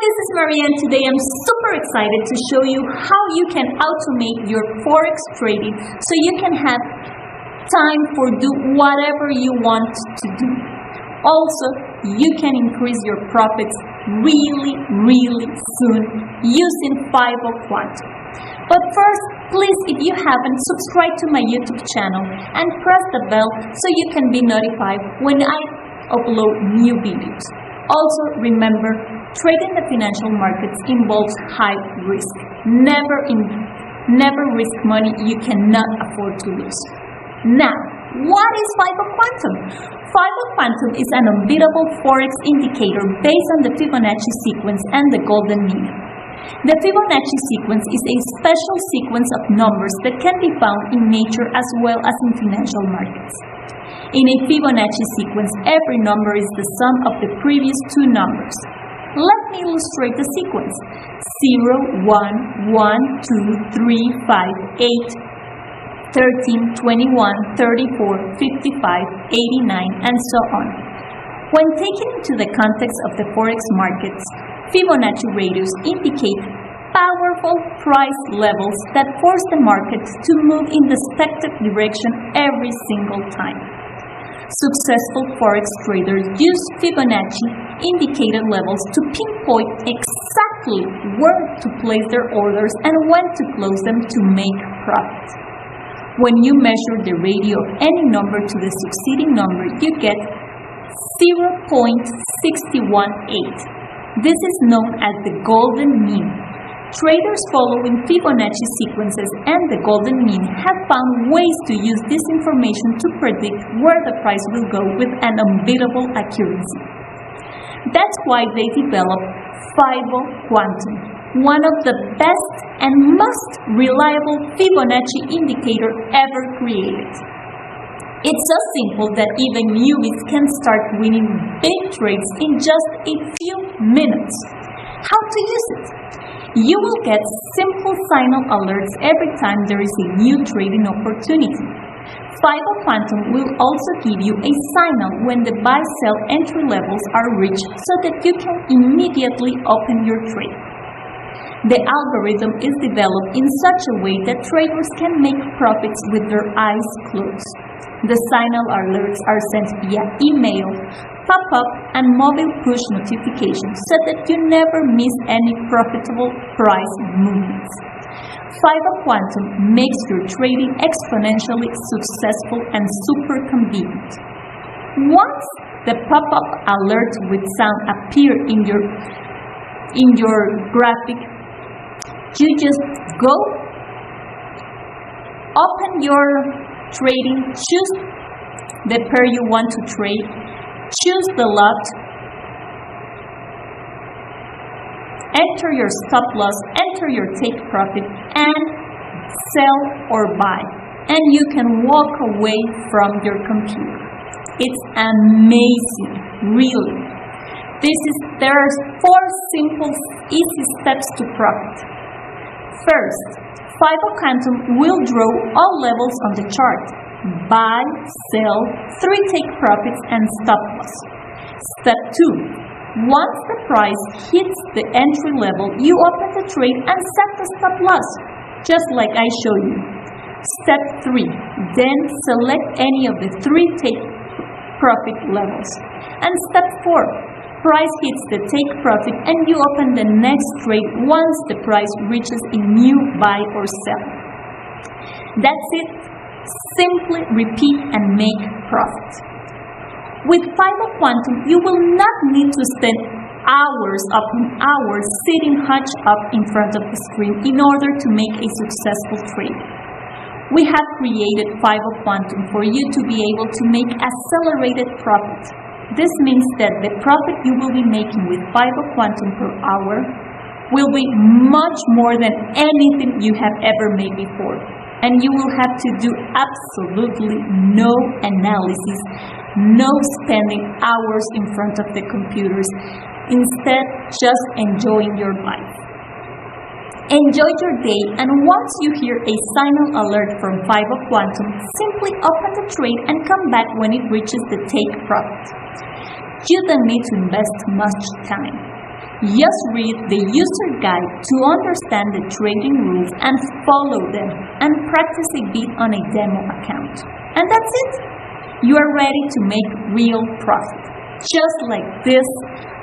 this is Maria, and today I'm super excited to show you how you can automate your Forex trading so you can have time for do whatever you want to do. Also, you can increase your profits really soon using Fibo Quantum. But first, please, if you haven't, subscribe to my YouTube channel and press the bell so you can be notified when I upload new videos. Also, remember, trading the financial markets involves high risk. Never risk money you cannot afford to lose. Now, what is Fibo Quantum? Fibo Quantum is an unbeatable Forex indicator based on the Fibonacci Sequence and the golden mean. The Fibonacci Sequence is a special sequence of numbers that can be found in nature as well as in financial markets. In a Fibonacci sequence, every number is the sum of the previous two numbers. Let me illustrate the sequence: 0, 1, 1, 2, 3, 5, 8, 13, 21, 34, 55, 89, and so on. When taken into the context of the Forex markets, Fibonacci Ratios indicate powerful price levels that force the market to move in the expected direction every single time. Successful Forex traders use Fibonacci-indicated levels to pinpoint exactly where to place their orders and when to close them to make profit. When you measure the ratio of any number to the succeeding number, you get 0.618. This is known as the golden mean. Traders following Fibonacci sequences and the golden mean have found ways to use this information to predict where the price will go with an unbeatable accuracy. That's why they developed Fibo Quantum, one of the best and most reliable Fibonacci indicator ever created. It's so simple that even newbies can start winning big trades in just a few minutes. How to use it? You will get simple signal alerts every time there is a new trading opportunity. Fibo Quantum will also give you a signal when the buy-sell entry levels are reached so that you can immediately open your trade. The algorithm is developed in such a way that traders can make profits with their eyes closed. The signal alerts are sent via email, pop-up, and mobile push notifications so that you never miss any profitable price movements. Fibo Quantum makes your trading exponentially successful and super convenient. Once the pop-up alert with sound appear in your graphic, you just go, open your trading, choose the pair you want to trade, choose the lot, enter your stop loss, enter your take profit, and sell or buy, and you can walk away from your computer. It's amazing, really. There are 4 simple, easy steps to profit. First, Fibo Quantum will draw all levels on the chart: buy, sell, 3 take profits, and stop loss. Step 2. Once the price hits the entry level, you open the trade and set the stop loss, just like I show you. Step 3. Then select any of the 3 take profit levels. And step 4. Price hits the take profit and you open the next trade once the price reaches a new buy or sell. That's it. Simply repeat and make profit. With Fibo Quantum, you will not need to spend hours upon hours sitting hunched up in front of the screen in order to make a successful trade. We have created Fibo Quantum for you to be able to make accelerated profit. This means that the profit you will be making with Fibo Quantum per hour will be much more than anything you have ever made before. And you will have to do absolutely no analysis, no spending hours in front of the computers. Instead, just enjoying your life. Enjoy your day, and once you hear a signal alert from Fibo Quantum, simply open the trade and come back when it reaches the take profit. You don't need to invest much time. Just read the user guide to understand the trading rules and follow them, and practice a bit on a demo account. And that's it. You are ready to make real profit. Just like this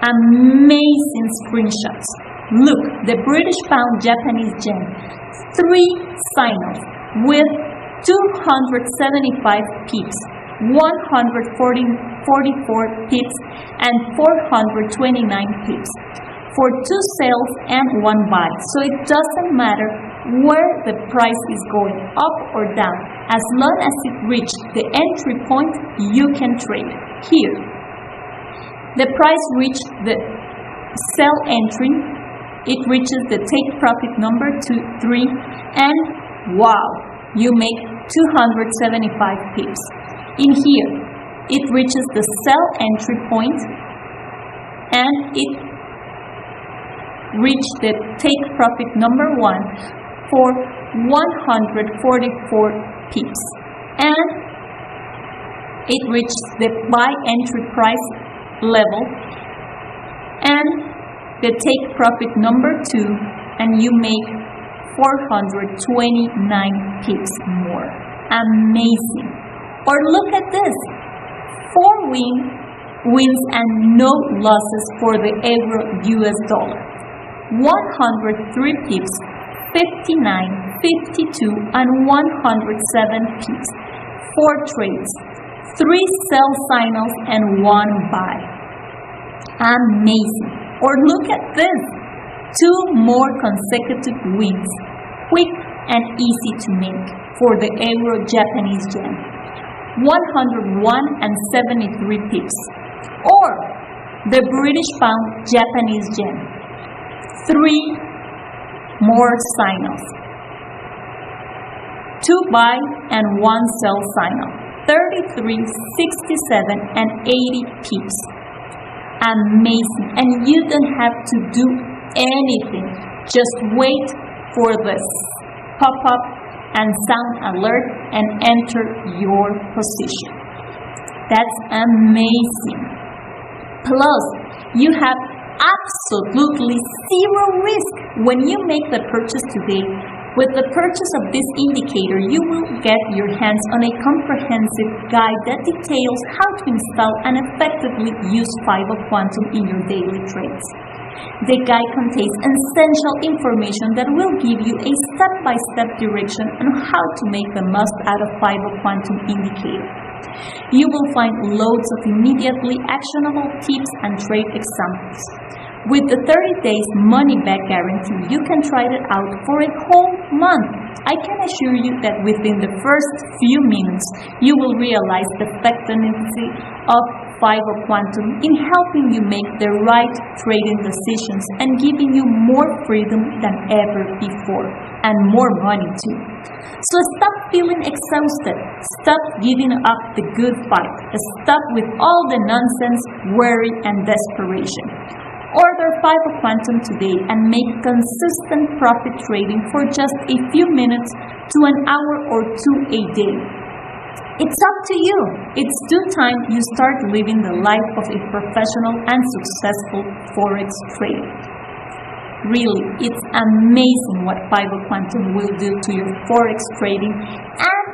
amazing screenshots. Look, the British pound, Japanese yen, 3 signals with 275 pips, 144 pips, and 429 pips for 2 sells and 1 buy. So it doesn't matter where the price is going, up or down. As long as it reaches the entry point, you can trade. Here, the price reached the sell entry, it reaches the take profit number 3, and wow, you make 275 pips. In here, it reaches the sell entry point, and it reached the take profit number 1 for 144 pips, and it reached the buy entry price level and the take profit number 2, and you make 429 pips more. Amazing. Or look at this, 4 wins and no losses for the euro US dollar. 103 pips, 59, 52, and 107 pips. 4 trades, 3 sell signals and 1 buy. Amazing. Or look at this, 2 more consecutive wins, quick and easy to make for the euro Japanese yen. 101 and 73 pips. Or the British pound Japanese yen, 3 more signals, 2 buy and 1 sell signal, 33, 67, and 80 pips. Amazing. And you don't have to do anything. Just wait for this pop-up and sound alert and enter your position. That's amazing. Plus, you have absolutely 0 risk when you make the purchase today. With the purchase of this indicator, you will get your hands on a comprehensive guide that details how to install and effectively use Fibo Quantum in your daily trades. The guide contains essential information that will give you a step-by-step direction on how to make the most out of Fibo Quantum indicator. You will find loads of immediately actionable tips and trade examples. With the 30 days money-back guarantee, you can try it out for a whole month. I can assure you that within the first few minutes, you will realize the effectiveness of Fibo Quantum in helping you make the right trading decisions and giving you more freedom than ever before, and more money too. So stop feeling exhausted, stop giving up the good fight, stop with all the nonsense, worry, and desperation. Order Fibo Quantum today and make consistent profit trading for just a few minutes to an hour or 2 a day. It's up to you. It's due time you start living the life of a professional and successful Forex trader. Really, it's amazing what Fibo Quantum will do to your Forex trading, and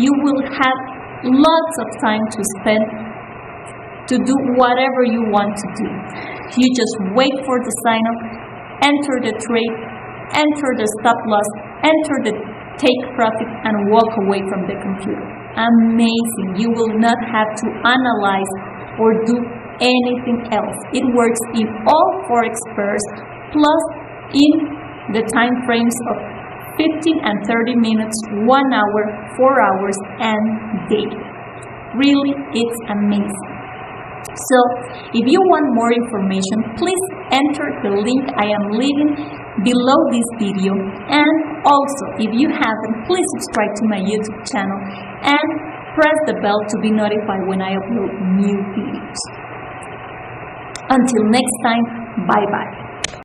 you will have lots of time to spend to do whatever you want to do. You just wait for the sign up, enter the trade, enter the stop loss, enter the take profit, and walk away from the computer. Amazing. You will not have to analyze or do anything else. It works in all Forex pairs, plus in the time frames of 15 and 30 minutes, 1 hour, 4 hours, and daily. Really, it's amazing. So, if you want more information, please enter the link I am leaving below this video, and also, if you haven't, please subscribe to my YouTube channel and press the bell to be notified when I upload new videos. Until next time, bye-bye.